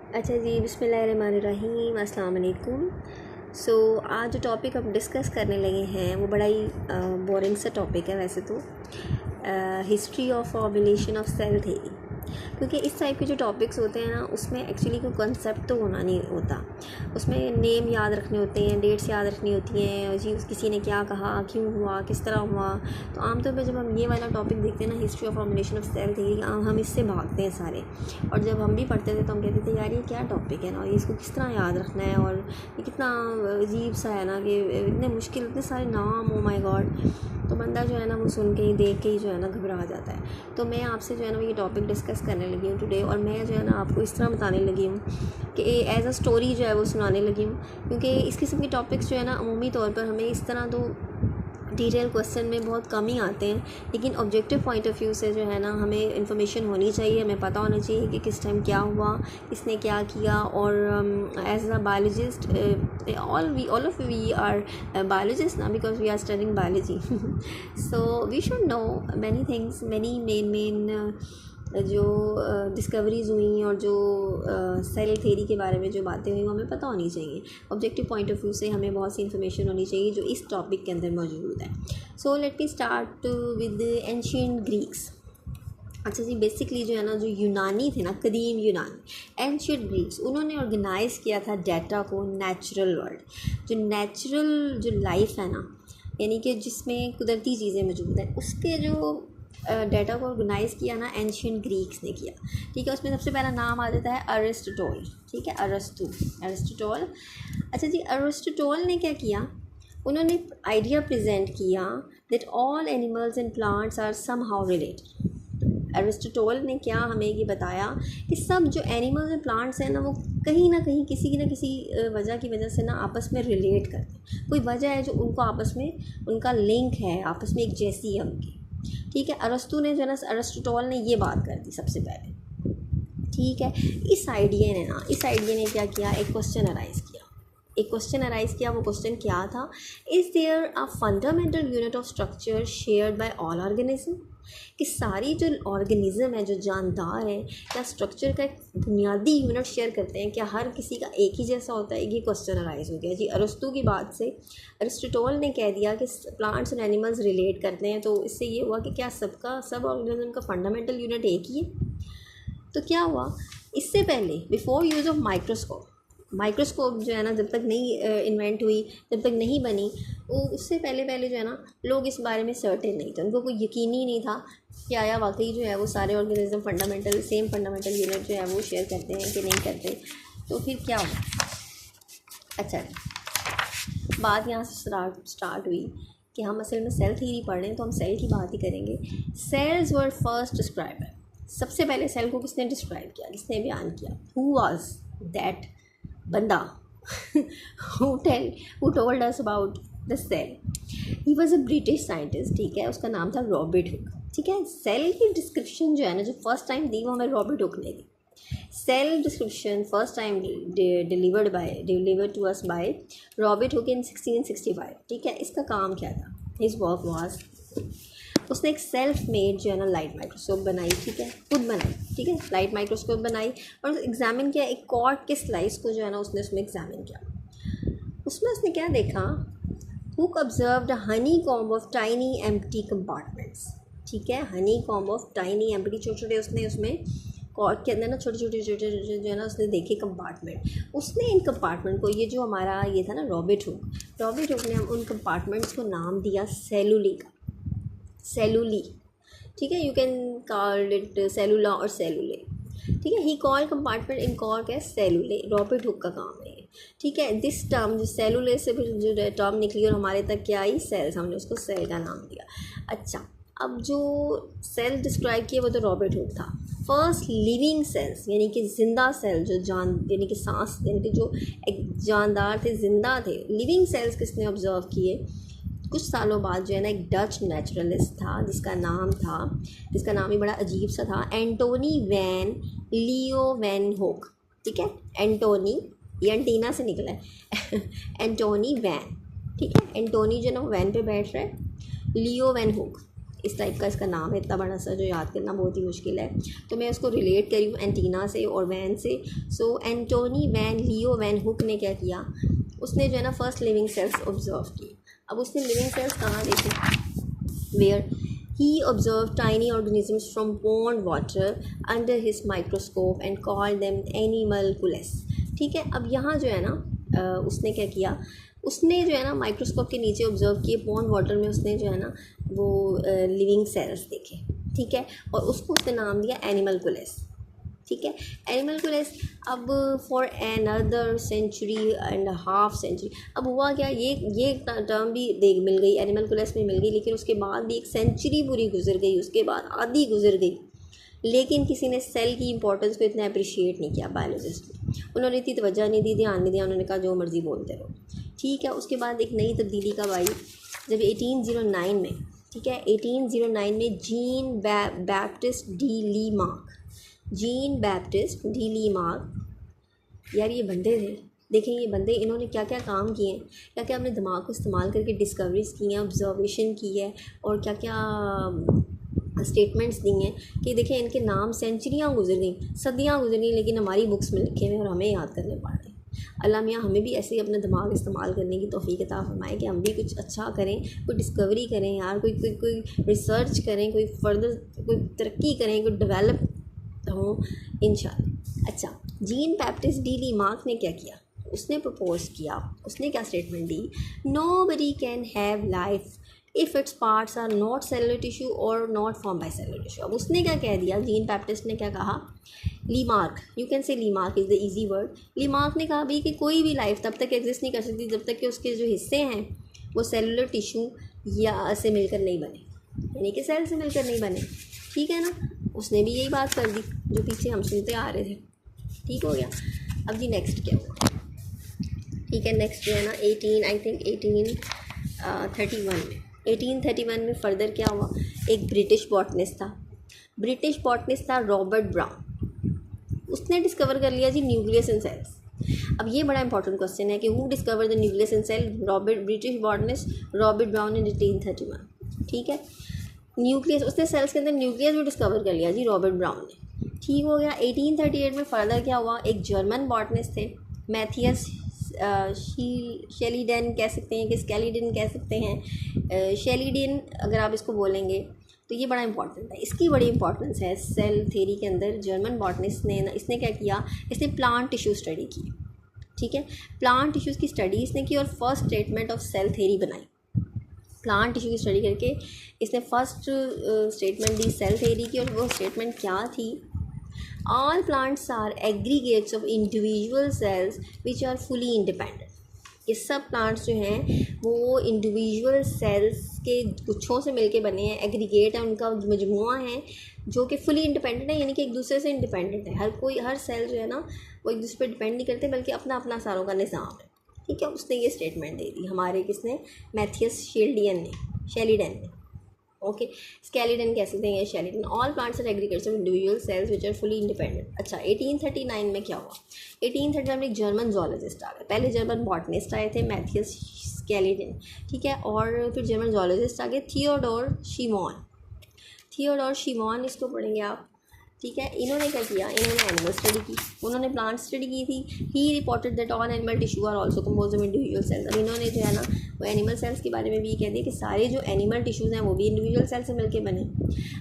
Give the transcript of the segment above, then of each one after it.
अच्छा जी, बिस्मिल्लाहिर्रहमानिर्रहीम, अस्सलाम वालेकुम। आज जो टॉपिक हम डिस्कस करने लगे हैं वो बड़ा ही बोरिंग सा टॉपिक है वैसे तो। History of formulation of cell theory, क्योंकि इस टाइप के जो टॉपिक्स होते हैं ना उसमें एक्चुअली कोई कंसेप्ट तो होना नहीं होता, उसमें नेम याद रखने होते हैं, डेट्स याद रखनी होती हैं, जी किसी ने क्या कहा, क्यों हुआ, किस तरह हुआ। तो आमतौर पर जब हम ये वाला टॉपिक देखते हैं ना, history of formulation of cell theory, हम इससे भागते हैं सारे। और जब हम भी पढ़ते थे तो हम कहते थे यार ये क्या टॉपिक है ना, ये इसको किस तरह याद रखना है, और ये कितना अजीब सा है ना कि इतने मुश्किल, इतने सारे नाम, ओ माय गॉड। तो बंदा जो है ना वो सुन के ही, देख के ही जो है ना घबरा जाता है। तो मैं आपसे जो है ना ये टॉपिक डिस्कस करने लगी हूँ टुडे, और मैं जो है ना आपको इस तरह बताने लगी हूँ कि एज अ स्टोरी जो है वो सुनाने लगी हूँ, क्योंकि इस किस्म के टॉपिक्स जो है ना अमूमी तौर पर हमें इस तरह तो डिटेल क्वेश्चन में बहुत कम ही आते हैं, लेकिन ऑब्जेक्टिव पॉइंट ऑफ व्यू से जो है ना हमें इन्फॉर्मेशन होनी चाहिए, हमें पता होना चाहिए कि किस टाइम क्या हुआ, किसने क्या किया। और as a biologist, all of we are biologist ना, because we are studying biology. So we should know many things, many main जो डिस्कवरीज़ हुई और जो सेल थ्योरी के बारे में जो बातें हुई वो हमें पता होनी चाहिए। ऑब्जेक्टिव पॉइंट ऑफ व्यू से हमें बहुत सी इन्फॉर्मेशन होनी चाहिए जो इस टॉपिक के अंदर मौजूद है। So let me start with ancient Greeks. अच्छा जी, बेसिकली जो है ना, जो यूनानी थे ना, कदीम यूनानी एंशिएंट ग्रीक्स, उन्होंने ऑर्गेनाइज़ किया था डाटा को नेचुरल वर्ल्ड। जो नेचुरल जो लाइफ है ना, यानी कि जिसमें कुदरती चीज़ें मौजूद हैं, उसके जो डाटा को ऑर्गेनाइज़ किया ना एंशिएंट ग्रीक्स ने किया। ठीक है, उसमें सबसे पहला नाम आ जाता है अरिस्टोटल। ठीक है, अरिस्टोटल। अच्छा जी, अरिस्टोटल ने क्या किया, उन्होंने आइडिया प्रेजेंट किया that all animals and plants are somehow related. Aristotle ने क्या हमें ये बताया कि सब जो एनिमल्स एंड प्लांट्स हैं ना, वो कहीं ना कहीं किसी न किसी वजह की वजह से ना आपस में रिलेट करते हैं। कोई वजह है जो उनको आपस में, उनका लिंक है, आपस में एक जैसी है उनकी। ठीक है, अरस्तु ने जो है ना, अरिस्टोटल ने ये बात कर दी सबसे पहले। ठीक है, इस आइडिया ने क्या किया, एक क्वेश्चन अराइज़ किया। वो क्वेश्चन क्या था, is there a fundamental unit of structure shared by all organism. कि सारी जो ऑर्गेनिज्म है, जो जानदार है, क्या स्ट्रक्चर का एक बुनियादी यूनिट शेयर करते हैं, क्या हर किसी का एक ही जैसा होता है। ये क्वेश्चन अराइज हो गया जी अरस्तु की बात से। अरिस्टोटल ने कह दिया कि प्लांट्स और एनिमल्स रिलेट करते हैं, तो इससे ये हुआ कि क्या सब ऑर्गेनिज्म का फंडामेंटल यूनिट एक ही है। तो क्या हुआ, इससे पहले बिफोर यूज़ ऑफ माइक्रोस्कोप जो है ना, जब तक नहीं इन्वेंट हुई, जब तक नहीं बनी, वो उससे पहले जो है ना, लोग इस बारे में सर्टेन नहीं थे, उनको कोई यकीन ही नहीं था कि आया वाकई जो है वो सारे ऑर्गेनिज्म सेम फंडामेंटल यूनिट जो है वो शेयर करते हैं कि नहीं करते। तो फिर क्या हुआ, अच्छा बात यहाँ से स्टार्ट हुई कि हम असल में सेल थ्योरी पढ़ रहे हैं, तो हम सेल की बात ही करेंगे। Cells were first describer. सबसे पहले सेल को किसने डिस्क्राइब किया, किसने बयान किया, हु वाज दैट बंदा who told us about the cell? He was a British scientist। ठीक है, उसका नाम था रॉबर्ट हुक। ठीक है, सेल की डिस्क्रिप्शन जो है ना, जो फर्स्ट टाइम दी वो हमें रॉबर्ट हुक ने दी। Cell description first time delivered to us by Robert Hooke in 1665। ठीक है, इसका काम क्या था, हिज वर्क वाज, उसने एक सेल्फ मेड जो है ना लाइट माइक्रोस्कोप बनाई। ठीक है, खुद बनाई। ठीक है, लाइट माइक्रोस्कोप बनाई और एग्जामिन किया, एक कॉर्ड के स्लाइस को जो है ना उसने उसमें एग्जामिन किया। उसमें उसने क्या देखा, hook observed Honey comb of tiny empty compartments. ठीक है, Honey comb of tiny empty, छोटे छोटे उसने उसमें कॉर्ड के अंदर ना छोटे छोटे जो है ना उसने देखे कंपार्टमेंट। उसने इन कंपार्टमेंट को, ये जो हमारा ये था ना रॉबर्ट हुक ने उन कंपार्टमेंट्स को नाम दिया सेलुली। ठीक है, यू कैन कॉल इट सेलुला और सेलुले। ठीक है, ही कॉल कंपार्टमेंट इन कॉर्क है सेलुले, रॉबर्ट हुक का काम है ये। ठीक है, दिस टर्म जो सेलुले से फिर जो टर्म निकली और हमारे तक क्या आई, सेल्स, हमने उसको सेल का नाम दिया। अच्छा, अब जो सेल डिस्क्राइब किया वो तो रॉबर्ट हुक था। फर्स्ट लिविंग सेल्स, यानी कि जिंदा सेल, जो जान, यानी कि सांस, यानी कि जो एक जानदार थे, जिंदा थे, लिविंग सेल्स किसने ऑब्जर्व किए, कुछ सालों बाद जो है ना, एक डच नेचुरलिस्ट था जिसका नाम ही बड़ा अजीब सा था, एंटोनी वैन लीओवेनहोक। ठीक है, एंटोनी, ये एंटीना से निकला है एंटोनी वैन। ठीक है, एंटोनी जो ना वैन पे बैठ रहा है, लीओवेनहोक। इस टाइप का इसका नाम है, इतना बड़ा सा जो याद करना बहुत ही मुश्किल है। तो मैं उसको रिलेट करी हूँ एंटीना से और वैन से। सो एंटोनी वैन लियो वैन हुक ने क्या किया, उसने जो है ना फर्स्ट लिविंग सेल्स ऑब्जर्व की। अब उसने लिविंग सेल्स कहाँ देखी, where he observed tiny organisms from pond water under his microscope and called them animalcules। ठीक है, अब यहाँ जो है ना उसने क्या किया, उसने जो है ना माइक्रोस्कोप के नीचे ऑब्जर्व किए पॉन्ड वाटर में, उसने जो है ना वो लिविंग सेल्स देखे। ठीक है, और उसको उसने नाम दिया एनिमलकुलेस। ठीक है, एनिमलकुलेस। अब for another century and half century, अब हुआ क्या, ये टर्म भी देख मिल गई, एनिमलकुलेस में मिल गई, लेकिन उसके बाद भी एक सेंचुरी पूरी गुजर गई, उसके बाद आधी गुजर गई, लेकिन किसी ने सेल की इंपॉर्टेंस को इतना अप्रिशिएट नहीं किया बायोलॉजिस्ट ने। उन्होंने इतनी तवज्जो नहीं दी, ध्यान नहीं दिया, उन्होंने कहा जो मर्ज़ी बोलते रहो। ठीक है, उसके बाद एक नई तब्दीली कब आई, जब 1809 में, ठीक है 1809 में जीन बैप्टिस्ट डी ली मार्क, जीन बैप्टिस्ट डी ली मार्क, यार ये बंदे थे, देखें ये बंदे, इन्होंने क्या क्या काम किए हैं, क्या क्या अपने दिमाग को इस्तेमाल करके डिस्कवरीज की हैं, ऑब्जर्वेशन की है, और क्या क्या स्टेटमेंट्स दी हैं कि देखें इनके नाम सेंचुरियाँ गुजर गई, सदियाँ गुजर गई, लेकिन हमारी बुक्स में लिखे हुए और हमें याद करने पड़ रहे हैं। अल्लाह मियाँ हमें भी ऐसे ही अपना दिमाग इस्तेमाल करने की तौफीक अता फरमाए कि हम भी कुछ अच्छा करें, कोई डिस्कवरी करें यार, कोई रिसर्च करें, कोई फर्दर कोई तरक्की करें, कोई डेवलप हो इंशाल्लाह। अच्छा, Jean Baptiste de Lamarck ने क्या किया, उसने प्रपोज किया, उसने क्या स्टेटमेंट दी, nobody can have life if its parts are not cellular tissue और not form by cellular tissue. अब उसने क्या कह दिया, जीन बैप्टिस्ट ने क्या कहा, लीमार्क, you can say Lamarck is the easy word, Lamarck ने कहा भाई कि कोई भी लाइफ तब तक एग्जिस्ट नहीं कर सकती जब तक कि उसके जो हिस्से हैं वो सेलुलर टिश्यू या से मिलकर नहीं बने, यानी कि सेल से मिलकर नहीं बने। ठीक है ना, उसने भी यही बात कर दी जो पीछे हम सुनते आ रहे थे। ठीक हो गया। अब जी नेक्स्ट क्या हुआ, ठीक है नेक्स्ट जो है ना 1831 में फर्दर क्या हुआ, एक ब्रिटिश बॉटनिस्ट था रॉबर्ट ब्राउन, उसने डिस्कवर कर लिया जी न्यूक्लियस इन सेल्स। अब ये बड़ा इंपॉर्टेंट क्वेश्चन है कि who discover the nucleus in cell, British botanist Robert Brown in 1831। ठीक है, न्यूक्लियस, उसने सेल्स के अंदर न्यूक्लियस भी डिस्कवर कर लिया जी रॉबर्ट ब्राउन ने। ठीक हो गया। 1838 में फर्दर क्या हुआ, एक जर्मन बॉटनिस्ट थे मैथियस शेलीडेन कह सकते हैं कि स्केलीडेन कह सकते हैं, शेलीडेन अगर आप इसको बोलेंगे तो ये बड़ा इंपॉर्टेंट है, इसकी बड़ी इंपॉर्टेंस है सेल थ्योरी के अंदर। जर्मन बॉटनिस्ट ने इसने क्या किया, इसने प्लांट टिश्यू स्टडी की। ठीक है, प्लांट टिश्यूज़ की स्टडी इसने की और first statement of cell theory बनाई। प्लांट टिश्यू की स्टडी करके इसने फर्स्ट स्टेटमेंट दी सेल थ्योरी की, और वो स्टेटमेंट क्या थी, all plants are aggregates of individual cells which are fully independent. ये सब प्लांट्स जो हैं वो इंडिविजुअल सेल्स के गुच्छों से मिलके बने हैं, एग्रीगेट है, उनका मजमुआ है जो कि फुली इंडिपेंडेंट है, यानी कि एक दूसरे से इंडिपेंडेंट है। हर सेल जो है ना वो एक दूसरे पर डिपेंड नहीं करते, बल्कि अपना अपना सारों का निज़ाम है। ठीक है, उसने ये स्टेटमेंट दे दी हमारे किसने, मैथियस शेलीडेन ने। ओके, स्केलीडन कह सकते हैं, Schleiden. All plants are aggregates of individual cells which are fully independent. अच्छा, 1839 में क्या हुआ, 1839 में एक जर्मन जोलॉजिस्ट आ गए। पहले जर्मन बॉटनिस्ट आए थे मैथियस स्केलीडन, ठीक है, और फिर जर्मन जोलॉजिस्ट आ गए थियोडोर शिमॉन, इसको पढ़ेंगे आप। ठीक है, इन्होंने क्या किया, इन्होंने एनिमल स्टडी की, उन्होंने प्लांट स्टडी की थी। He reported that all animal tissue are also compose of individual cells. अब इन्होंने जो है ना वो एनिमल सेल्स के बारे में भी कह दिया कि सारे जो एनिमल टिश्यूज़ हैं वो भी इंडिविजुअल सेल से मिलकर बने।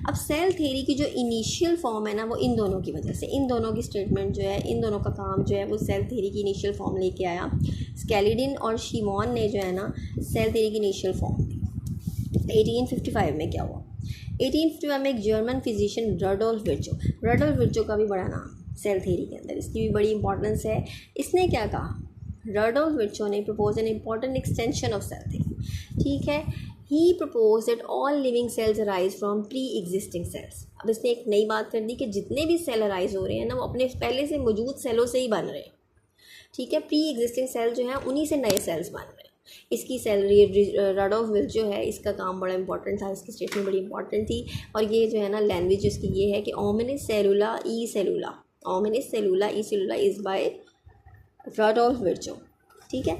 अब सेल थ्योरी की जो इनिशियल फॉर्म है ना वो इन दोनों की वजह से, इन दोनों की स्टेटमेंट जो है, इन दोनों का काम जो है वो सेल थ्योरी की इनिशियल फॉर्म लेके आया। स्केलीडन और शिमॉन ने जो है ना सेल थ्योरी की इनिशियल फॉर्म दी। 1855 में क्या हुआ, 1851 में एक जर्मन फिजिशियन रडोल्फ विर्चो का भी बड़ा नाम सेल थ्योरी के अंदर, इसकी भी बड़ी इंपॉर्टेंस है। इसने क्या कहा, रडोल्फ विर्चो ने propose an important extension of cell theory. ठीक है, he propose that all living cells arise from pre existing cells. अब इसने एक नई बात कर दी कि जितने भी सेल अराइज हो रहे हैं ना वो अपने पहले से मौजूद सेलों से ही बन रहे हैं। ठीक है, प्री एग्जिस्टिंग सेल जो है उन्हीं से नए सेल्स बन रहे हैं। इसकी रडोल्फ विर्चो है, इसका काम बड़ा इंपॉर्टेंट था, इसकी स्टेटमेंट बड़ी इंपॉर्टेंट थी। और ये जो है ना लैंग्वेज इसकी ये है कि ओमिनिस सेलुला ई सेलुला इज़ बाय रडोल्फ विर्चो। ठीक है,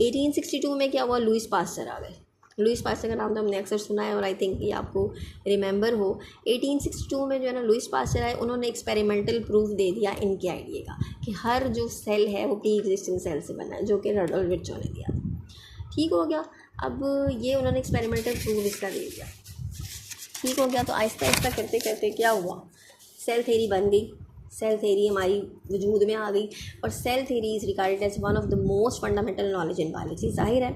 1862 में क्या हुआ, लुइस पास्चर आ गए। लुइस पास्चर का नाम तो हमने अक्सर सुना है और आई थिंक ये आपको रिमेंबर हो। 1862 में जो है ना लुइस पास्चर आए, उन्होंने एक्सपेरिमेंटल प्रूफ दे दिया इनके आइडिया का कि हर जो सेल है वो प्री एग्जिस्टिंग सेल से बना है, जो कि रडोल्फ विर्चो ने दिया था। ठीक हो गया। अब ये उन्होंने एक्सपेरिमेंटल प्रूफ इसका दे दिया, ठीक हो गया। तो आहिस्ता आहिस्ता करते करते क्या हुआ, सेल थ्योरी बन गई, सेल थ्योरी हमारी वजूद में आ गई और cell theory is regarded as one of the most fundamental knowledge in biology. जाहिर है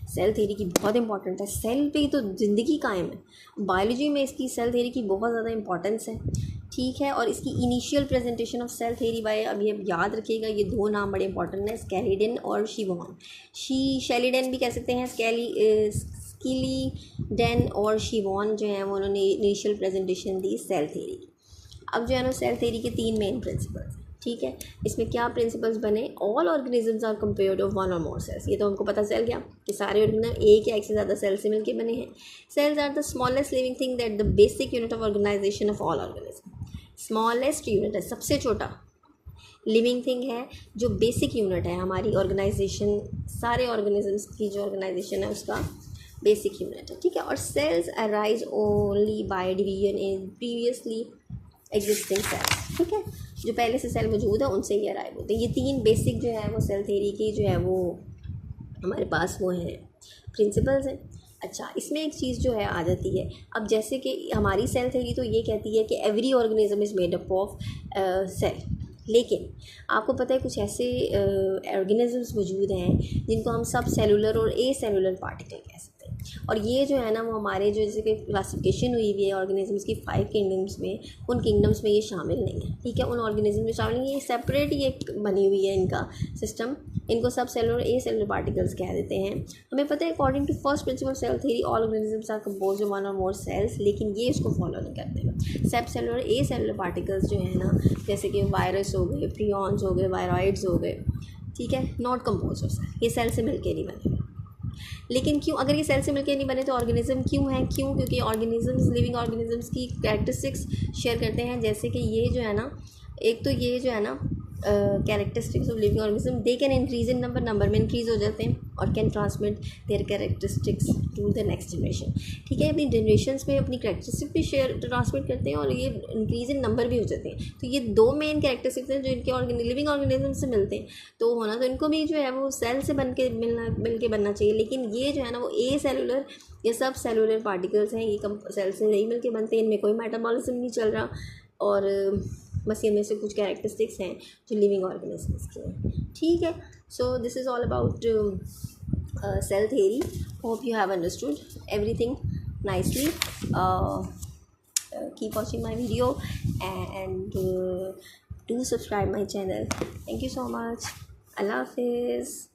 सेल थ्योरी की बहुत इंपॉर्टेंट है, सेल पे ही तो ज़िंदगी कायम है। बायोलॉजी में इसकी सेल थ्योरी की बहुत ज़्यादा इंपॉर्टेंस है, ठीक है। और इसकी initial presentation of cell theory by, अब ये याद रखिएगा, ये दो नाम बड़े इंपॉर्टेंट हैं, स्केलिडन और शिवॉन। शेलिडन भी कह सकते हैं, स्किलीडेन और शिवॉन जो है वो उन्होंने इनिशियल प्रेजेंटेशन दी सेल थ्योरी की। अब जो है ना सेल थ्योरी के 3 मेन प्रिंसिपल्स हैं, ठीक है। इसमें क्या प्रिंसिपल्स बने, all organisms are compared of one or more sales. ये तो हमको पता चल गया कि सारे ऑर्गेनिज्म एक या एक से ज़्यादा सेल से मिलकर बने हैं। Cells are the smallest living thing that the basic unit of organization of all organism. Smallest unit है, सबसे छोटा लिविंग थिंग है, जो बेसिक यूनिट है हमारी ऑर्गेनाइजेशन, सारे ऑर्गेनिजम्स की जो ऑर्गेनाइजेशन है उसका बेसिक यूनिट है, ठीक है। और cells arise only by division in previously existing cells, ठीक है। जो पहले से सेल मौजूद है उनसे ही अराइव होते हैं। ये 3 बेसिक जो है वो सेल थ्योरी की जो है वो हमारे पास वो हैं प्रिंसिपल्स हैं। अच्छा, इसमें एक चीज़ जो है आ जाती है, अब जैसे कि हमारी सेल थ्योरी तो ये कहती है कि every organism is made up of cell, लेकिन आपको पता है कुछ ऐसे ऑर्गेनिजम्स मौजूद हैं जिनको हम सब सेलुलर और ए सेलुलर पार्टिकल कह सकते हैं। और ये जो है ना वो हमारे जो जैसे कि क्लासिफिकेशन हुई हुई है ऑर्गेनिजम्स की 5 किंगडम्स में, उन किंगडम्स में ये शामिल नहीं है, ठीक है। उन ऑर्गेनिज्म में शामिल नहीं है, ये सेपरेट ही एक बनी हुई है इनका सिस्टम। इनको सब सेलुलर ए सेलुलर पार्टिकल्स कह देते हैं। हमें पता है according to first principle cell theory all organisms are composed of one or more sales, लेकिन ये इसको फॉलो नहीं करते। सब सेलुलर ए सेलुलर पार्टिकल्स जो है ना, जैसे कि वायरस हो गए, प्रियॉन्स हो गए, वायरॉइड्स हो गए, ठीक है, नॉट कंपोज ऑफ सेल, ये सेल से मिलके नहीं बने। लेकिन क्यों, अगर ये सेल से मिलकर नहीं बने तो ऑर्गेनिज्म क्यों है, क्यों, क्योंकि ऑर्गेनिजम्स लिविंग ऑर्गेनिजम्स की कैरेक्टरिस्टिक्स शेयर करते हैं। जैसे कि ये जो है ना, एक तो ये जो है ना characteristics of living organism, they can increase in number में इंक्रीज हो जाते हैं और can transmit their characteristics to the next generation, ठीक है। अपनी जनरेशन्स में अपनी कैरेक्टरिस्टिक भी शेयर ट्रांसमिट करते हैं और ये इंक्रीज इन नंबर भी हो जाते हैं। तो ये 2 मेन कैरेक्टरिस्टिक्स हैं जो इनके लिविंग ऑर्गेनिज्म से मिलते हैं। तो होना तो इनको भी जो है वो सेल से मिल के बनना चाहिए, लेकिन ये जो है ना वो ए सेलुलर, ये सब सेलुलर पार्टिकल्स हैं, ये सेल से नहीं मिल के बनते, इनमें कोई मेटाबॉलिज्म नहीं चल रहा और बस इनमें से कुछ कैरेक्टरिस्टिक्स हैं जो लिविंग ऑर्गेनिजम्स के हैं, ठीक है। So this is all about cell theory. Hope you have understood everything nicely. keep watching my video and do subscribe my channel. Thank you so much. Allah Hafiz.